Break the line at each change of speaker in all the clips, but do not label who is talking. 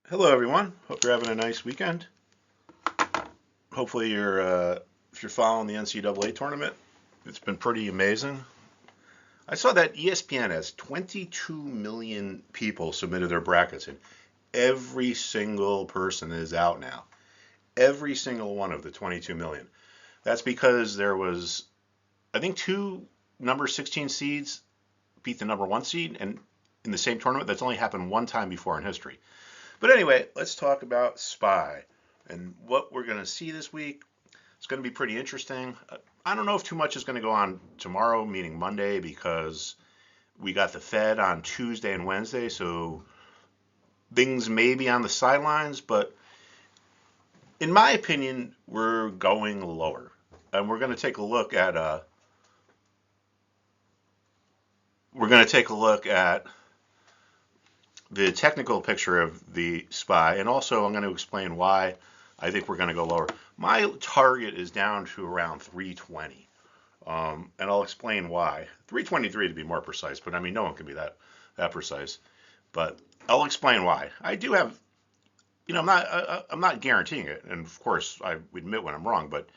Hello, everyone. Hope you're having a nice weekend. Hopefully, if you're following the NCAA tournament, it's been pretty amazing. I saw that ESPN has 22 million people submitted their brackets, and every single person is out now. Every single one of the 22 million. That's because there was, I think, two number 16 seeds beat the number one seed, and in the same tournament, that's only happened one time before in history. But anyway, let's talk about SPY and what we're going to see this week. It's going to be pretty interesting. I don't know if too much is going to go on tomorrow, meaning Monday, because we got the Fed on Tuesday and Wednesday, so things may be on the sidelines, but in my opinion, we're going lower. And we're going to take a look at the technical picture of the SPY, and also I'm going to explain why I think we're going to go lower. My target is down to around 320, and I'll explain why. 323 to be more precise, but I mean no one can be that precise. But I'll explain why. I do have, I'm not guaranteeing it, and of course I admit when I'm wrong, but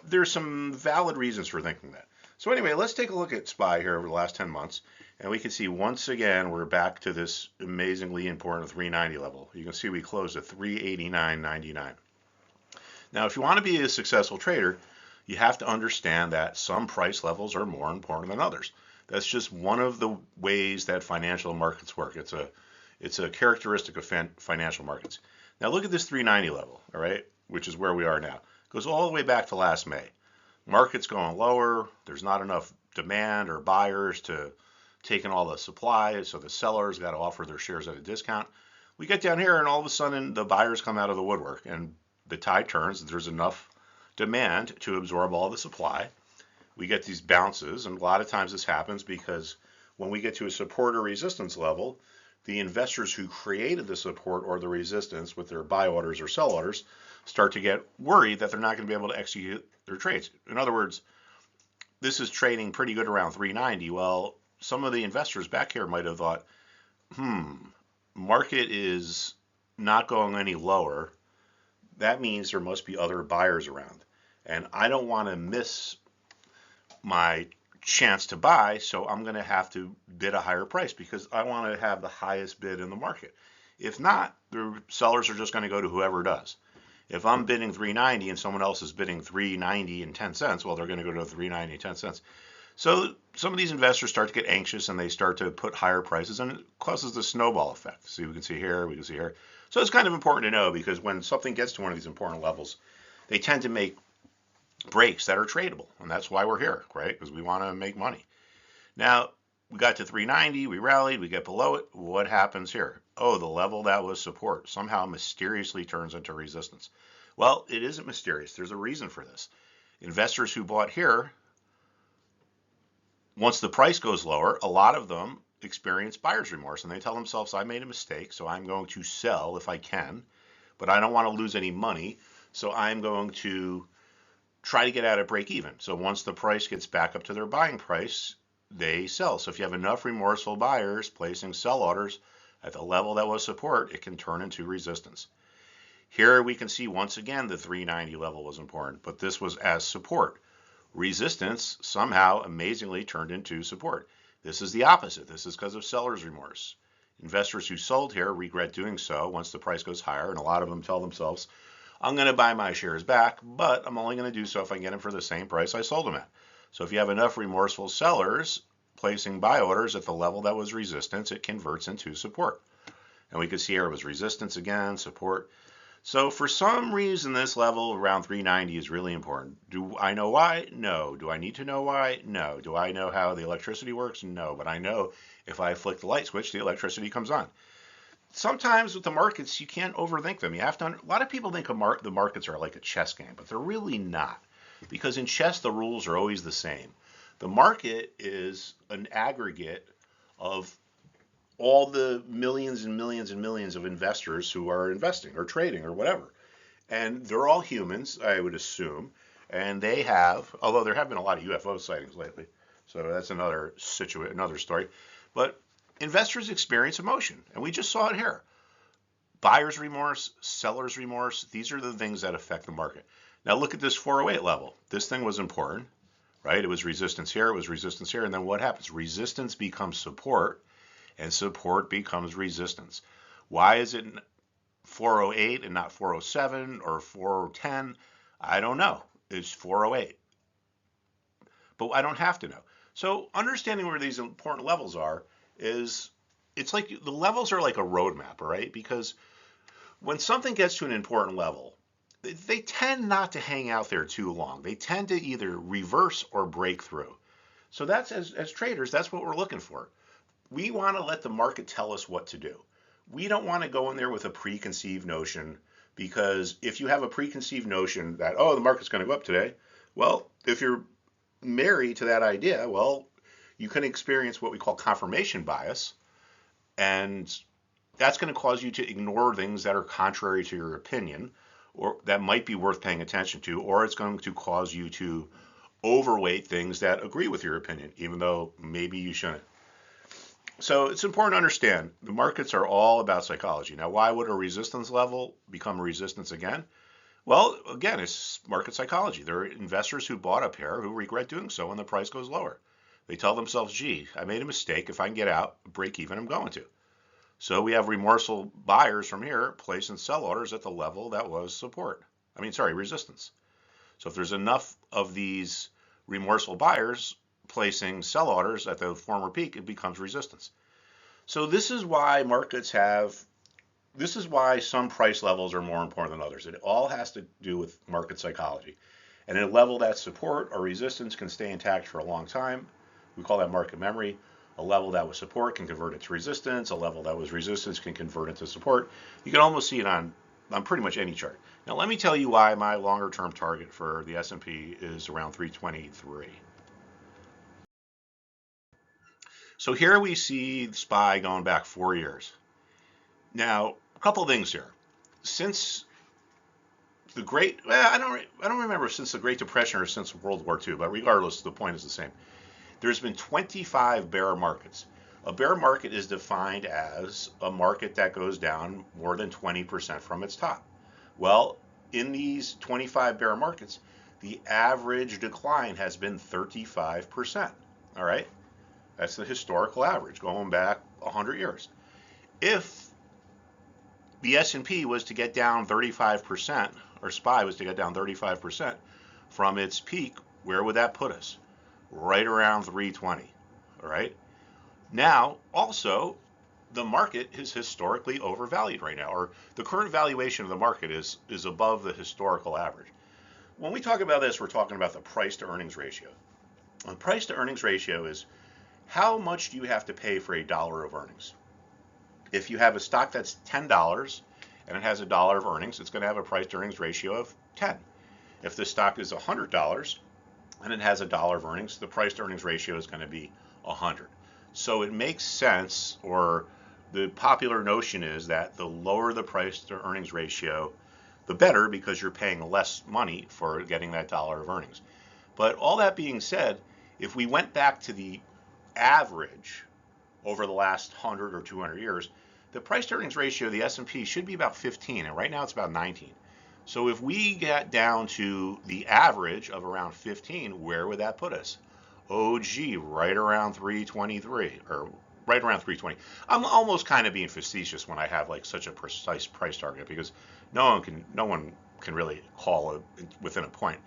there's some valid reasons for thinking that. So anyway, let's take a look at SPY here over the last 10 months. And we can see once again, we're back to this amazingly important 390 level. You can see we closed at 389.99. Now, if you want to be a successful trader, you have to understand that some price levels are more important than others. That's just one of the ways that financial markets work. It's a characteristic of financial markets. Now look at this 390 level, all right, which is where we are now. It goes all the way back to last May. Market's going lower. There's not enough demand or buyers to taking all the supply, so the sellers got to offer their shares at a discount. We get down here, and all of a sudden, the buyers come out of the woodwork, and the tide turns. There's enough demand to absorb all the supply. We get these bounces, and a lot of times this happens because when we get to a support or resistance level, the investors who created the support or the resistance with their buy orders or sell orders start to get worried that they're not going to be able to execute their trades. In other words, this is trading pretty good around 390. Well, some of the investors back here might have thought, market is not going any lower. That means there must be other buyers around. And I don't want to miss my chance to buy, so I'm going to have to bid a higher price because I want to have the highest bid in the market. If not, the sellers are just going to go to whoever does. If I'm bidding 390 and someone else is bidding 390 and 10 cents, well, they're going to go to 390 and 10 cents. So some of these investors start to get anxious and they start to put higher prices, and it causes the snowball effect. See, we can see here, we can see here. So it's kind of important to know because when something gets to one of these important levels, they tend to make breaks that are tradable, and that's why we're here, right? Because we want to make money. Now, we got to 390, we rallied, we get below it. What happens here? Oh, the level that was support somehow mysteriously turns into resistance. Well, it isn't mysterious. There's a reason for this. Investors who bought here, once the price goes lower, a lot of them experience buyer's remorse and they tell themselves, I made a mistake, so I'm going to sell if I can, but I don't want to lose any money, so I'm going to try to get out at break even. So once the price gets back up to their buying price, they sell. So if you have enough remorseful buyers placing sell orders at the level that was support, it can turn into resistance. Here we can see once again the 390 level was important, but this was as support. Resistance somehow amazingly turned into support. This is the opposite. This is because of seller's remorse. Investors who sold here regret doing so once the price goes higher, and a lot of them tell themselves, I'm going to buy my shares back, but I'm only going to do so if I can get them for the same price I sold them at. So if you have enough remorseful sellers placing buy orders at the level that was resistance, it converts into support. And we can see here it was resistance again, support. So for some reason, this level around 390 is really important. Do I know why? No. Do I need to know why? No. Do I know how the electricity works? No. But I know if I flick the light switch, the electricity comes on. Sometimes with the markets, you can't overthink them. You have to. A lot of people think the markets are like a chess game, but they're really not. Because in chess, the rules are always the same. The market is an aggregate of all the millions and millions and millions of investors who are investing or trading or whatever. And they're all humans, I would assume. And they have, although there have been a lot of UFO sightings lately, so that's another story. But investors experience emotion, and we just saw it here. Buyer's remorse, seller's remorse, these are the things that affect the market. Now look at this 408 level. This thing was important, right? It was resistance here, it was resistance here, and then what happens? Resistance becomes support, and support becomes resistance. Why is it 408 and not 407 or 410? I don't know. It's 408. But I don't have to know. So understanding where these important levels are is, it's like the levels are like a roadmap, right? Because when something gets to an important level, they tend not to hang out there too long. They tend to either reverse or break through. So that's, as traders, that's what we're looking for. We want to let the market tell us what to do. We don't want to go in there with a preconceived notion, because if you have a preconceived notion that, oh, the market's going to go up today, well, if you're married to that idea, well, you can experience what we call confirmation bias, and that's going to cause you to ignore things that are contrary to your opinion, or that might be worth paying attention to, or it's going to cause you to overweight things that agree with your opinion, even though maybe you shouldn't. So it's important to understand the markets are all about psychology. Now, why would a resistance level become a resistance again? Well, again, it's market psychology. There are investors who bought up here who regret doing so when the price goes lower. They tell themselves, gee, I made a mistake. If I can get out, break even, I'm going to. So we have remorseful buyers from here placing sell orders at the level that was support. Resistance. So if there's enough of these remorseful buyers placing sell orders at the former peak, it becomes resistance. So this is why some price levels are more important than others. It all has to do with market psychology. And a level that's support or resistance can stay intact for a long time. We call that market memory. A level that was support can convert it to resistance. A level that was resistance can convert it to support. You can almost see it on pretty much any chart. Now let me tell you why my longer term target for the S&P is around 323. So here we see the SPY going back 4 years. Now, a couple of things here. Since the I don't remember since the Great Depression or since World War II, but regardless, the point is the same. There's been 25 bear markets. A bear market is defined as a market that goes down more than 20% from its top. Well, in these 25 bear markets, the average decline has been 35%. All right? That's the historical average going back 100 years. If the S&P was to get down 35%, or SPY was to get down 35% from its peak, where would that put us? Right around 320. All right. Now, also, the market is historically overvalued right now, or the current valuation of the market is above the historical average. When we talk about this, we're talking about the price to earnings ratio. The price to earnings ratio is how much do you have to pay for a dollar of earnings? If you have a stock that's $10 and it has a dollar of earnings, it's going to have a price to earnings ratio of 10. If the stock is $100 and it has a dollar of earnings, the price to earnings ratio is going to be 100. So it makes sense, or the popular notion is that the lower the price to earnings ratio, the better, because you're paying less money for getting that dollar of earnings. But all that being said, if we went back to the average over the last 100 or 200 years, the price to earnings ratio of the S&P should be about 15, and right now it's about 19. So if we get down to the average of around 15, where would that put us? Oh, gee, right around 323, or right around 320. I'm almost kind of being facetious when I have like such a precise price target, because no one can really call it within a point.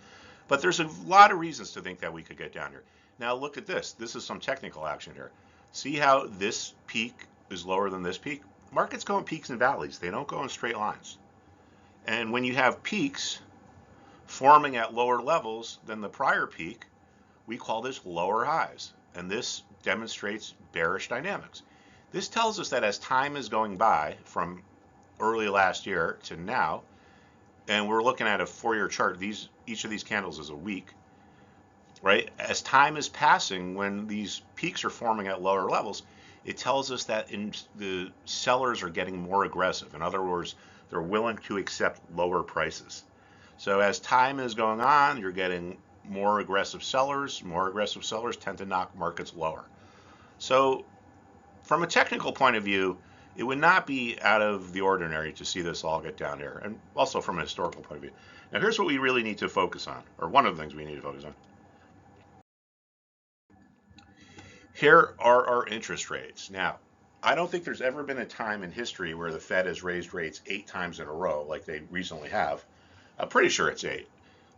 But there's a lot of reasons to think that we could get down here. Now look at this. This is some technical action here. See how this peak is lower than this peak? Markets go in peaks and valleys. They don't go in straight lines. And when you have peaks forming at lower levels than the prior peak, we call this lower highs. And this demonstrates bearish dynamics. This tells us that as time is going by from early last year to now, and we're looking at a 4-year chart, each of these candles is a week, right? As time is passing, when these peaks are forming at lower levels, it tells us that the sellers are getting more aggressive. In other words, they're willing to accept lower prices. So as time is going on, you're getting more aggressive sellers. More aggressive sellers tend to knock markets lower. So from a technical point of view, it would not be out of the ordinary to see this all get down here, and also from a historical point of view. Now, here's what we really need to focus on, or one of the things we need to focus on. Here are our interest rates. Now, I don't think there's ever been a time in history where the Fed has raised rates 8 times in a row like they recently have. I'm pretty sure it's 8.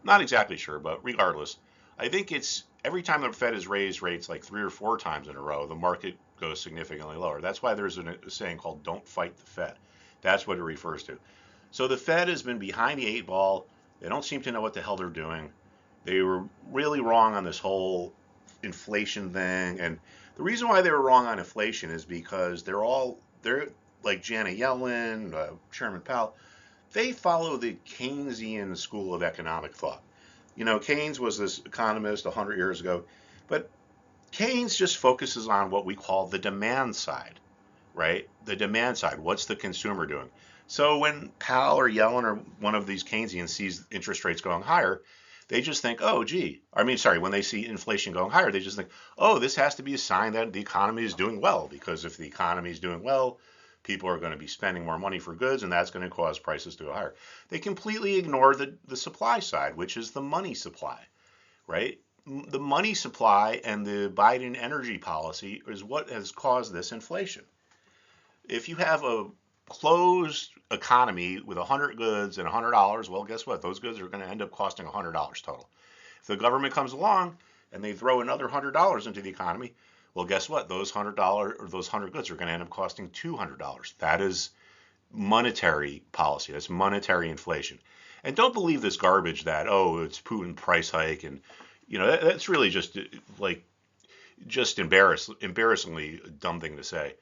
Not exactly sure, but regardless, I think it's every time the Fed has raised rates like 3 or 4 times in a row, the market goes significantly lower. That's why there's a saying called "Don't fight the Fed." That's what it refers to. So the Fed has been behind the 8 ball. They don't seem to know what the hell they're doing. They were really wrong on this whole inflation thing, and the reason why they were wrong on inflation is because they're like Janet Yellen, Chairman Powell. They follow the Keynesian school of economic thought. You know, Keynes was this economist 100 years ago, but Keynes just focuses on what we call the demand side, right? The demand side. What's the consumer doing? So when Powell or Yellen or one of these Keynesians sees interest rates going higher, they just think, oh, gee, when they see inflation going higher, they just think, oh, this has to be a sign that the economy is doing well, because if the economy is doing well, people are going to be spending more money for goods, and that's going to cause prices to go higher. They completely ignore the supply side, which is the money supply, right? The money supply and the Biden energy policy is what has caused this inflation. If you have a closed economy with 100 goods and $100, well, guess what? Those goods are going to end up costing $100 total. If the government comes along and they throw another $100 into the economy, well, guess what? Those $100 or those 100 goods are going to end up costing $200. That is monetary policy. That's monetary inflation. And don't believe this garbage that, oh, it's Putin price hike, and that's really just embarrassingly dumb thing to say.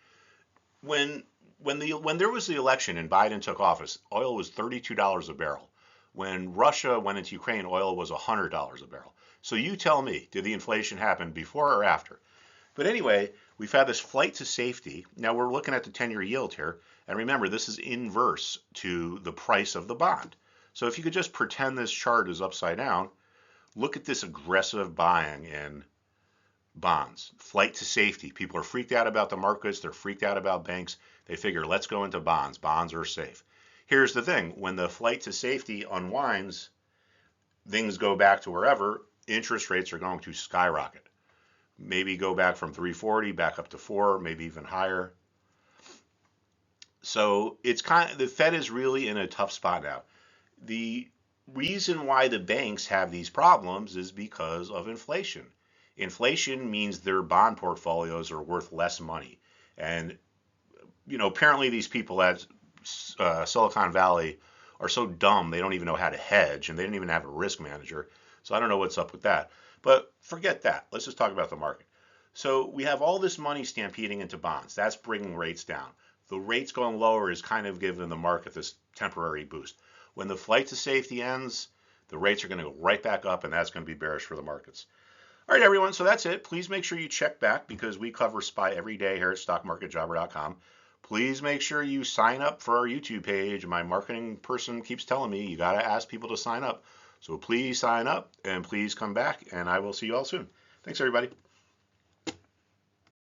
When when there was the election and Biden took office, oil was $32 a barrel. When Russia went into Ukraine, oil was $100 a barrel. So you tell me, did the inflation happen before or after? But anyway, we've had this flight to safety. Now we're looking at the 10-year yield here. And remember, this is inverse to the price of the bond. So if you could just pretend this chart is upside down, look at this aggressive buying in bonds. Flight to safety. People are freaked out about the markets. They're freaked out about banks. They figure, let's go into bonds. Bonds are safe. Here's the thing. When the flight to safety unwinds, things go back to wherever, interest rates are going to skyrocket. Maybe go back from 340 back up to 4, maybe even higher. So it's the Fed is really in a tough spot now. The reason why the banks have these problems is because of inflation. Inflation means their bond portfolios are worth less money. And, apparently these people at Silicon Valley are so dumb they don't even know how to hedge, and they don't even have a risk manager. So I don't know what's up with that. But forget that. Let's just talk about the market. So we have all this money stampeding into bonds. That's bringing rates down. The rates going lower is kind of giving the market this temporary boost. When the flight to safety ends, the rates are going to go right back up, and that's going to be bearish for the markets. All right, everyone, so that's it. Please make sure you check back because we cover SPY every day here at stockmarketjobber.com. Please make sure you sign up for our YouTube page. My marketing person keeps telling me you got to ask people to sign up. So please sign up and please come back, and I will see you all soon. Thanks, everybody.